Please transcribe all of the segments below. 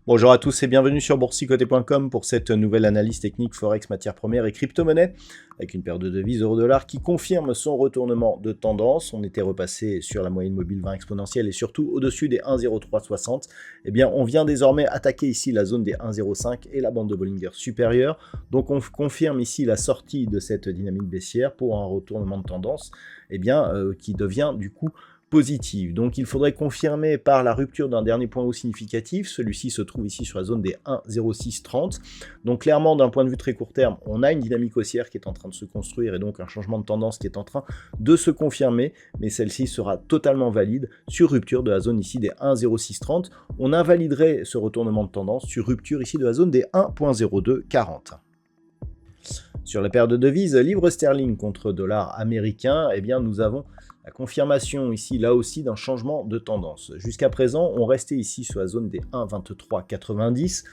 Bonjour à tous et bienvenue sur boursicoté.com pour cette nouvelle analyse technique Forex, matières premières et crypto-monnaies avec une paire de devises euro-dollar qui confirme son retournement de tendance. On était repassé sur la moyenne mobile 20 exponentielle et surtout au-dessus des 1,0360. Eh bien, on vient désormais attaquer ici la zone des 1,05 et la bande de Bollinger supérieure. Donc, on confirme ici la sortie de cette dynamique baissière pour un retournement de tendance qui devient du coup positive. Donc il faudrait confirmer par la rupture d'un dernier point haut significatif. Celui-ci se trouve ici sur la zone des 1,0630. Donc clairement, d'un point de vue très court terme, on a une dynamique haussière qui est en train de se construire et donc un changement de tendance qui est en train de se confirmer, mais celle-ci sera totalement valide sur rupture de la zone ici des 1,0630. On invaliderait ce retournement de tendance sur rupture ici de la zone des 1,0240. Sur la paire de devises livre sterling contre dollar américain, eh bien nous avons la confirmation ici, là aussi, d'un changement de tendance. Jusqu'à présent, on restait ici sur la zone des 1,2390,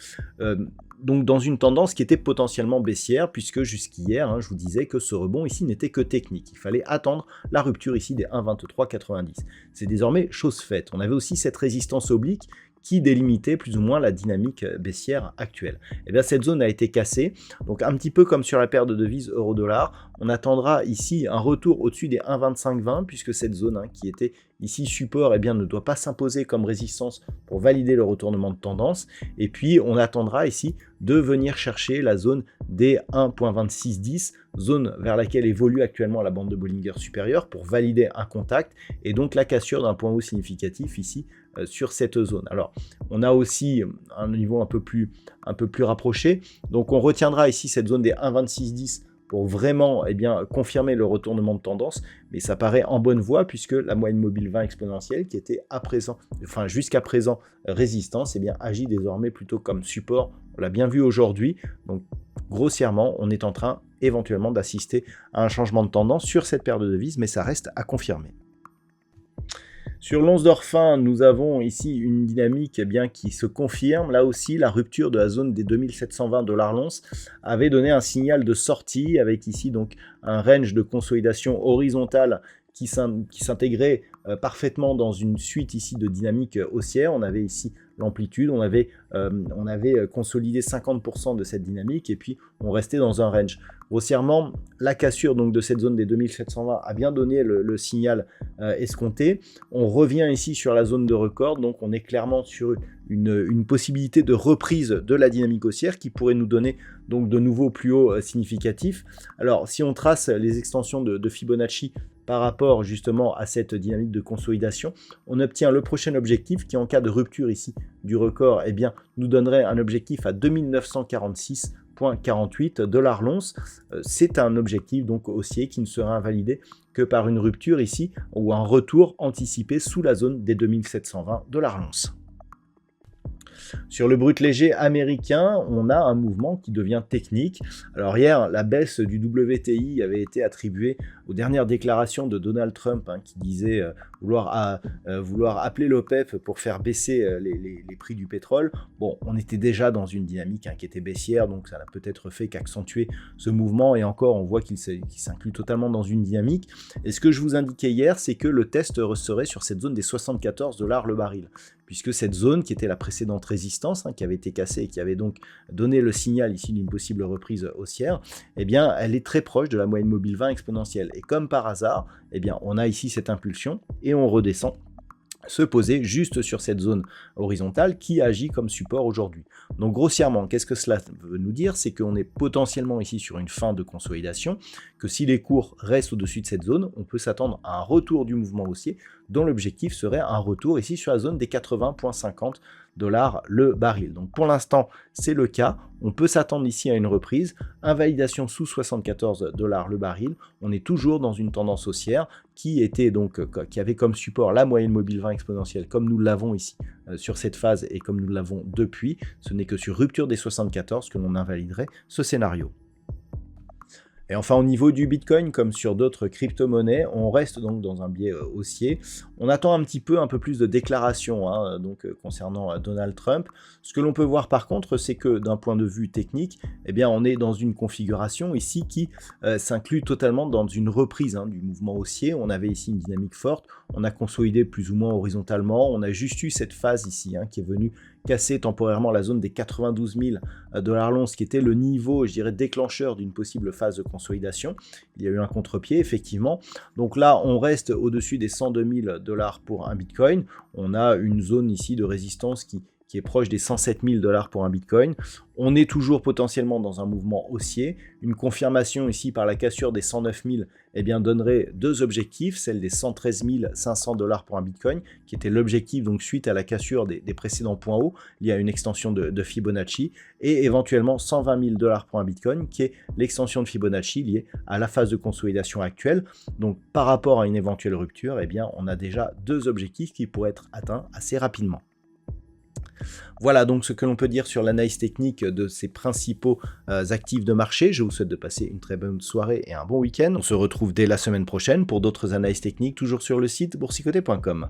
donc dans une tendance qui était potentiellement baissière, puisque jusqu'hier, je vous disais que ce rebond ici n'était que technique. Il fallait attendre la rupture ici des 1,2390. C'est désormais chose faite. On avait aussi cette résistance oblique qui délimitait plus ou moins la dynamique baissière actuelle. Et bien cette zone a été cassée, donc un petit peu comme sur la paire de devises euro-dollar, on attendra ici un retour au-dessus des 1,2520 puisque cette zone qui était ici support ne doit pas s'imposer comme résistance pour valider le retournement de tendance, et puis on attendra ici de venir chercher la zone des 1,2610, zone vers laquelle évolue actuellement la bande de Bollinger supérieure pour valider un contact, et donc la cassure d'un point haut significatif ici sur cette zone. Alors on a aussi un niveau un peu plus rapproché, donc on retiendra ici cette zone des 1,2610 pour vraiment confirmer le retournement de tendance, mais ça paraît en bonne voie puisque la moyenne mobile 20 exponentielle qui était jusqu'à présent résistance, agit désormais plutôt comme support. On l'a bien vu aujourd'hui, donc grossièrement on est en train éventuellement d'assister à un changement de tendance sur cette paire de devises, mais ça reste à confirmer. Sur l'once d'or fin, nous avons ici une dynamique qui se confirme. Là aussi, la rupture de la zone des 2720 $ l'once avait donné un signal de sortie avec ici donc un range de consolidation horizontale qui s'intégrait parfaitement dans une suite ici de dynamique haussière. On avait ici l'amplitude, on avait consolidé 50% de cette dynamique et puis on restait dans un range. Grossièrement, la cassure donc de cette zone des 2720 a bien donné le signal escompté. On revient ici sur la zone de record, donc on est clairement sur une possibilité de reprise de la dynamique haussière qui pourrait nous donner donc de nouveaux plus hauts significatifs. Alors si on trace les extensions de Fibonacci par rapport justement à cette dynamique de consolidation, on obtient le prochain objectif qui en cas de rupture ici du record, nous donnerait un objectif à 2946,48 $ l'once. C'est un objectif donc haussier qui ne sera invalidé que par une rupture ici ou un retour anticipé sous la zone des 2720 $ l'once. Sur le brut léger américain, on a un mouvement qui devient technique. Alors hier, la baisse du WTI avait été attribuée aux dernières déclarations de Donald Trump qui disait vouloir appeler l'OPEP pour faire baisser les prix du pétrole. Bon, on était déjà dans une dynamique qui était baissière, donc ça n'a peut-être fait qu'accentuer ce mouvement, et encore on voit qu'il s'inclut totalement dans une dynamique. Et ce que je vous indiquais hier, c'est que le test serait sur cette zone des 74 $ le baril, puisque cette zone qui était la précédente résistance, qui avait été cassée et qui avait donc donné le signal ici d'une possible reprise haussière, elle est très proche de la moyenne mobile 20 exponentielle. Et comme par hasard, on a ici cette impulsion et on redescend se poser juste sur cette zone horizontale qui agit comme support aujourd'hui. Donc grossièrement, qu'est-ce que cela veut nous dire? C'est qu'on est potentiellement ici sur une fin de consolidation, que si les cours restent au-dessus de cette zone, on peut s'attendre à un retour du mouvement haussier dont l'objectif serait un retour ici sur la zone des 80,50 $ le baril. Donc pour l'instant, c'est le cas. On peut s'attendre ici à une reprise, invalidation sous 74 $ le baril. On est toujours dans une tendance haussière qui avait comme support la moyenne mobile 20 exponentielle, comme nous l'avons ici sur cette phase et comme nous l'avons depuis. Ce n'est que sur rupture des 74 que l'on invaliderait ce scénario. Et enfin, au niveau du Bitcoin, comme sur d'autres crypto-monnaies, on reste donc dans un biais haussier. On attend un peu plus de déclarations concernant Donald Trump. Ce que l'on peut voir par contre, c'est que d'un point de vue technique, eh bien, on est dans une configuration ici qui s'inclut totalement dans une reprise du mouvement haussier. On avait ici une dynamique forte, on a consolidé plus ou moins horizontalement, on a juste eu cette phase ici qui est venue casser temporairement la zone des 92 000 $ l'once, qui était le niveau, je dirais, déclencheur d'une possible phase de consolidation. Il y a eu un contre-pied, effectivement. Donc là, on reste au-dessus des 102 000 $ pour un Bitcoin. On a une zone ici de résistance qui est proche des 107 000 $ pour un Bitcoin. On est toujours potentiellement dans un mouvement haussier. Une confirmation ici par la cassure des 109 000 donnerait deux objectifs, celle des 113 500 $ pour un Bitcoin, qui était l'objectif donc suite à la cassure des précédents points hauts, lié à une extension de Fibonacci, et éventuellement 120 000 $ pour un Bitcoin, qui est l'extension de Fibonacci liée à la phase de consolidation actuelle. Donc par rapport à une éventuelle rupture, on a déjà deux objectifs qui pourraient être atteints assez rapidement. Voilà donc ce que l'on peut dire sur l'analyse technique de ces principaux actifs de marché. Je vous souhaite de passer une très bonne soirée et un bon week-end. On se retrouve dès la semaine prochaine pour d'autres analyses techniques, toujours sur le site boursicoté.com.